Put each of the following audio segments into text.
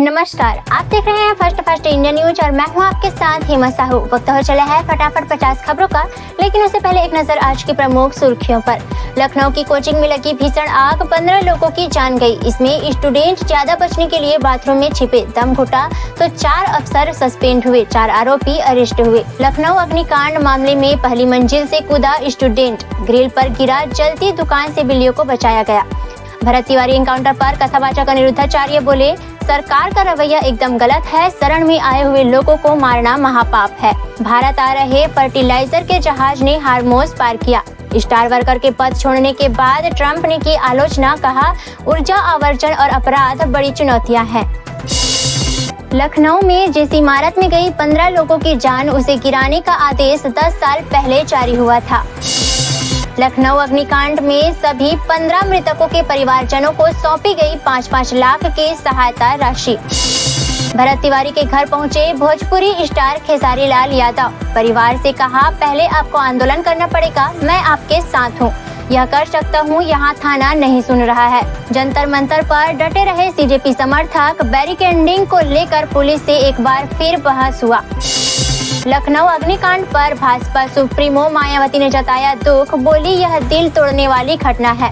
नमस्कार, आप देख रहे हैं फर्स्ट इंडिया न्यूज और मैं हूं आपके साथ हेमा साहू। वक्त हो चला है फटाफट 50 खबरों का, लेकिन उससे पहले एक नजर आज की प्रमुख सुर्खियों पर। लखनऊ की कोचिंग में लगी भीषण आग, 15 लोगों की जान गई। इसमें स्टूडेंट ज्यादा बचने के लिए बाथरूम में छिपे, दम घुटा तो 4 अफसर सस्पेंड हुए, 4 आरोपी अरेस्ट हुए। लखनऊ अग्निकांड मामले में पहली मंजिल से कूदा स्टूडेंट, ग्रिल पर गिरा, जलती दुकान से बिल्लियों को बचाया गया। भरत तिवारी एनकाउंटर पर कथावाचक अनिरुद्धाचार्य बोले, सरकार का रवैया एकदम गलत है, शरण में आए हुए लोगों को मारना महापाप है। भारत आ रहे फर्टिलाइजर के जहाज ने हार्मोज पार किया। स्टार वर्कर के पद छोड़ने के बाद ट्रंप ने की आलोचना, कहा ऊर्जा आवर्जन और अपराध बड़ी चुनौतियां हैं। लखनऊ में जिस इमारत में गई 15 लोगों की जान, उसे गिराने का आदेश 10 साल पहले जारी हुआ था। लखनऊ अग्निकांड में सभी 15 मृतकों के परिवारजनों को सौंपी गई 5-5 लाख की सहायता राशि। भरत तिवारी के घर पहुंचे भोजपुरी स्टार खेसारी लाल यादव, परिवार से कहा, पहले आपको आंदोलन करना पड़ेगा, मैं आपके साथ हूं, यह कर सकता हूं, यहाँ थाना नहीं सुन रहा है। जंतर मंतर पर डटे रहे सीजेपी समर्थक, बैरिकेडिंग को लेकर पुलिस से एक बार फिर बहस हुआ। लखनऊ अग्निकांड पर भाजपा सुप्रीमो मायावती ने जताया दुख, बोली यह दिल तोड़ने वाली घटना है।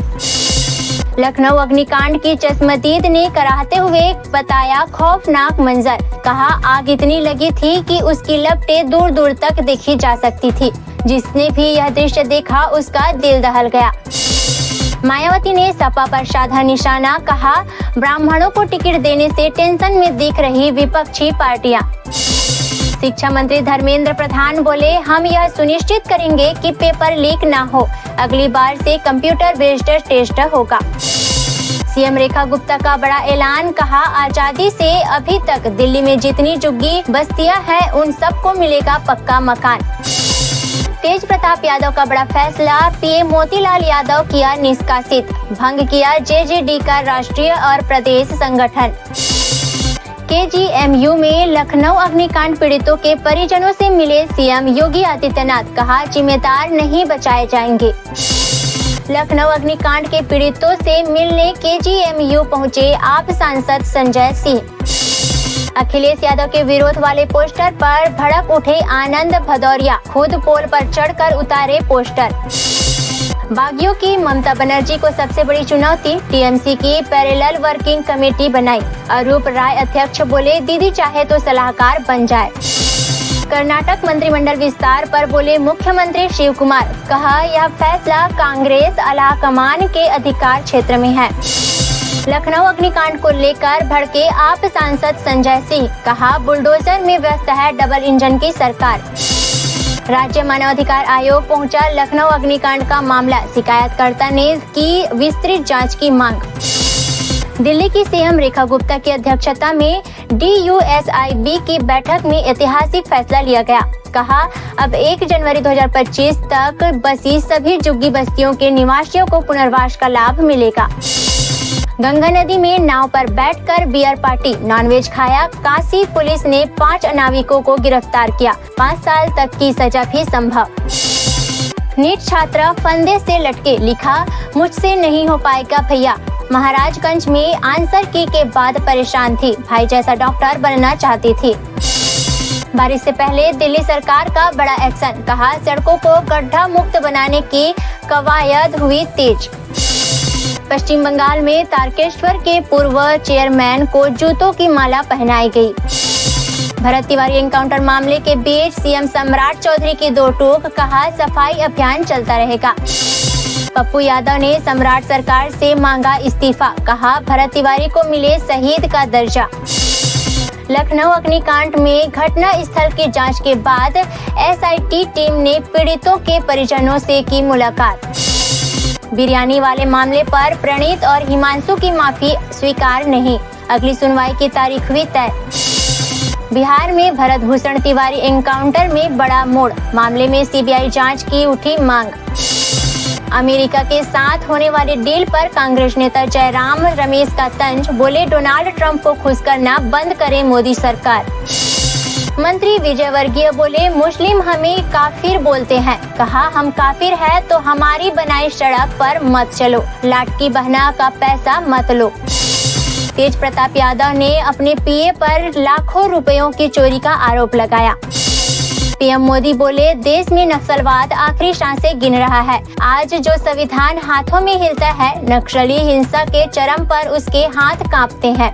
लखनऊ अग्निकांड की चश्मदीद ने कराहते हुए बताया खौफनाक मंजर, कहा आग इतनी लगी थी कि उसकी लपटें दूर दूर तक देखी जा सकती थी, जिसने भी यह दृश्य देखा उसका दिल दहल गया। मायावती ने सपा पर साधा निशाना, कहा ब्राह्मणों को टिकट देने से टेंशन में दिख रही विपक्षी पार्टियां। शिक्षा मंत्री धर्मेंद्र प्रधान बोले, हम यह सुनिश्चित करेंगे कि पेपर लीक ना हो, अगली बार से कंप्यूटर बेस्ड टेस्ट होगा। सीएम रेखा गुप्ता का बड़ा ऐलान, कहा आजादी से अभी तक दिल्ली में जितनी झुग्गी बस्तियां हैं उन सबको मिलेगा पक्का मकान। तेज प्रताप यादव का बड़ा फैसला, पीएम मोतीलाल यादव किया निष्कासित, भंग किया जेजेडी का राष्ट्रीय और प्रदेश संगठन। केजीएमयू में लखनऊ अग्निकांड पीड़ितों के परिजनों से मिले सीएम योगी आदित्यनाथ, कहा जिम्मेदार नहीं बचाए जाएंगे। लखनऊ अग्निकांड के पीड़ितों से मिलने केजीएमयू पहुंचे आप सांसद संजय सिंह। अखिलेश यादव के विरोध वाले पोस्टर पर भड़क उठे आनंद भदौरिया, खुद पोल पर चढ़कर उतारे पोस्टर। बागियों की ममता बनर्जी को सबसे बड़ी चुनौती, टीएमसी की पैरेलल वर्किंग कमेटी बनाई। अरूप राय अध्यक्ष बोले, दीदी चाहे तो सलाहकार बन जाए। कर्नाटक मंत्रिमंडल विस्तार पर बोले मुख्यमंत्री शिव कुमार, कहा यह फैसला कांग्रेस आलाकमान के अधिकार क्षेत्र में है। लखनऊ अग्निकांड को लेकर भड़के आप सांसद संजय सिंह, कहा बुलडोजर में व्यस्त है डबल इंजन की सरकार। राज्य मानवाधिकार आयोग पहुंचा लखनऊ अग्निकांड का मामला, शिकायतकर्ता ने की विस्तृत जांच की मांग। दिल्ली की सीएम रेखा गुप्ता की अध्यक्षता में DUSIB की बैठक में ऐतिहासिक फैसला लिया गया, कहा अब 1 जनवरी 2025 तक बसी सभी झुग्गी बस्तियों के निवासियों को पुनर्वास का लाभ मिलेगा। गंगा नदी में नाव पर बैठकर बियर पार्टी, नॉनवेज खाया, काशी पुलिस ने 5 नाविकों को गिरफ्तार किया, 5 साल तक की सजा भी संभव। नीट छात्रा फंदे से लटके, लिखा मुझसे नहीं हो पाएगा भैया, महाराजगंज में आंसर की के बाद परेशान थी, भाई जैसा डॉक्टर बनना चाहती थी। बारिश से पहले दिल्ली सरकार का बड़ा एक्शन, कहा सड़कों को गड्ढा मुक्त बनाने की कवायद हुई तेज। पश्चिम बंगाल में तारकेश्वर के पूर्व चेयरमैन को जूतों की माला पहनाई गई। भरत तिवारी एनकाउंटर मामले के बीच सीएम सम्राट चौधरी की दो टूक, कहा सफाई अभियान चलता रहेगा। पप्पू यादव ने सम्राट सरकार से मांगा इस्तीफा, कहा भरत तिवारी को मिले शहीद का दर्जा। लखनऊ अग्निकांड में घटना स्थल की जांच के बाद SIT टीम ने पीड़ितों के परिजनों से की मुलाकात। बिरयानी वाले मामले पर प्रणीत और हिमांशु की माफी स्वीकार नहीं, अगली सुनवाई की तारीख हुई तय। बिहार में भरत भूषण तिवारी एनकाउंटर में बड़ा मोड़, मामले में CBI जांच की उठी मांग। अमेरिका के साथ होने वाली डील पर कांग्रेस नेता जयराम रमेश का तंज, बोले डोनाल्ड ट्रंप को खुश करना बंद करे मोदी सरकार। मंत्री विजय वर्गीय बोले मुस्लिम हमें काफिर बोलते हैं, कहा हम काफिर है तो हमारी बनाई सड़क पर मत चलो, लाटकी बहना का पैसा मत लो। तेज प्रताप यादव ने अपने पीए पर लाखों रुपयों की चोरी का आरोप लगाया। पीएम मोदी बोले, देश में नक्सलवाद आखिरी सांसें गिन रहा है। आज जो संविधान हाथों में हिलता है, नक्सली हिंसा के चरम पर उसके हाथ कांपते हैं।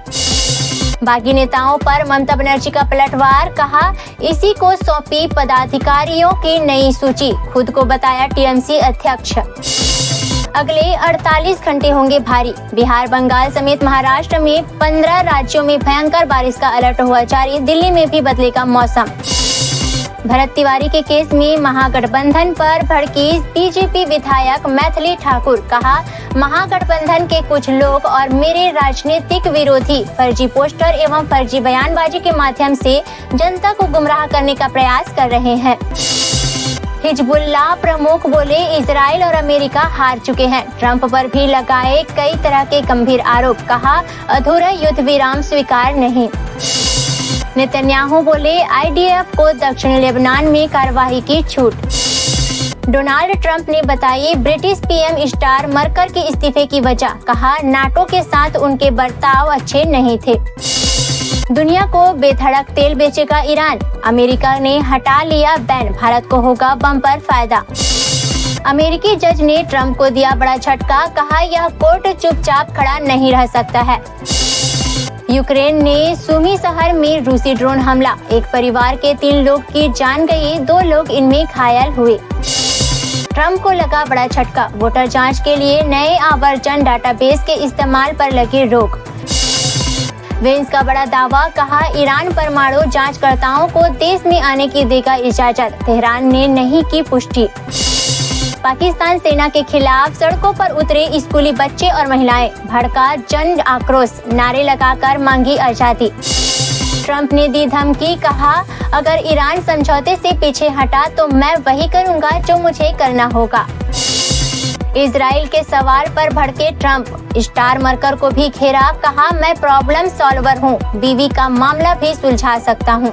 बागी नेताओं पर ममता बनर्जी का पलटवार, कहा इसी को सौंपी पदाधिकारियों की नई सूची, खुद को बताया टीएमसी अध्यक्ष। अगले 48 घंटे होंगे भारी। बिहार, बंगाल समेत महाराष्ट्र में 15 राज्यों में भयंकर बारिश का अलर्ट हुआ जारी। दिल्ली में भी बदलेगा मौसम। भरत तिवारी के केस में महागठबंधन पर भड़की बीजेपी विधायक मैथिली ठाकुर, कहा महागठबंधन के कुछ लोग और मेरे राजनीतिक विरोधी फर्जी पोस्टर एवं फर्जी बयानबाजी के माध्यम से जनता को गुमराह करने का प्रयास कर रहे हैं। हिजबुल्लाह प्रमुख बोले, इजराइल और अमेरिका हार चुके हैं। ट्रंप पर भी लगाए कई तरह के गंभीर आरोप, कहा अधूरा युद्ध विराम स्वीकार नहीं। नेतन्याहू बोले, आईडीएफ को दक्षिणी लेबनान में कार्यवाही की छूट। डोनाल्ड ट्रंप ने बताई ब्रिटिश पीएम स्टार मरकर के इस्तीफे की वजह, कहा नाटो के साथ उनके बर्ताव अच्छे नहीं थे। दुनिया को बेधड़क तेल बेचेगा ईरान, अमेरिका ने हटा लिया बैन, भारत को होगा बम्पर फायदा। अमेरिकी जज ने ट्रंप को दिया बड़ा झटका, कहा यह कोर्ट चुपचाप खड़ा नहीं रह सकता है। यूक्रेन ने सुमी शहर में रूसी ड्रोन हमला, एक परिवार के 3 लोग की जान गई, 2 लोग इनमें घायल हुए। ट्रंप को लगा बड़ा झटका, वोटर जांच के लिए नए आवर्जन डाटाबेस के इस्तेमाल पर लगी रोक। वेंस का बड़ा दावा, कहा ईरान परमाणु जांचकर्ताओं को देश में आने की देगा इजाजत, तेहरान ने नहीं की पुष्टि। पाकिस्तान सेना के खिलाफ सड़कों पर उतरे स्कूली बच्चे और महिलाएं, भड़का जन आक्रोश, नारे लगाकर मांगी आजादी। ट्रंप ने दी धमकी, कहा अगर ईरान समझौते से पीछे हटा तो मैं वही करूंगा जो मुझे करना होगा। इजराइल के सवाल पर भड़के ट्रंप, स्टार मरकर को भी घेरा, कहा मैं प्रॉब्लम सॉल्वर हूं, बीवी का मामला भी सुलझा सकता हूं।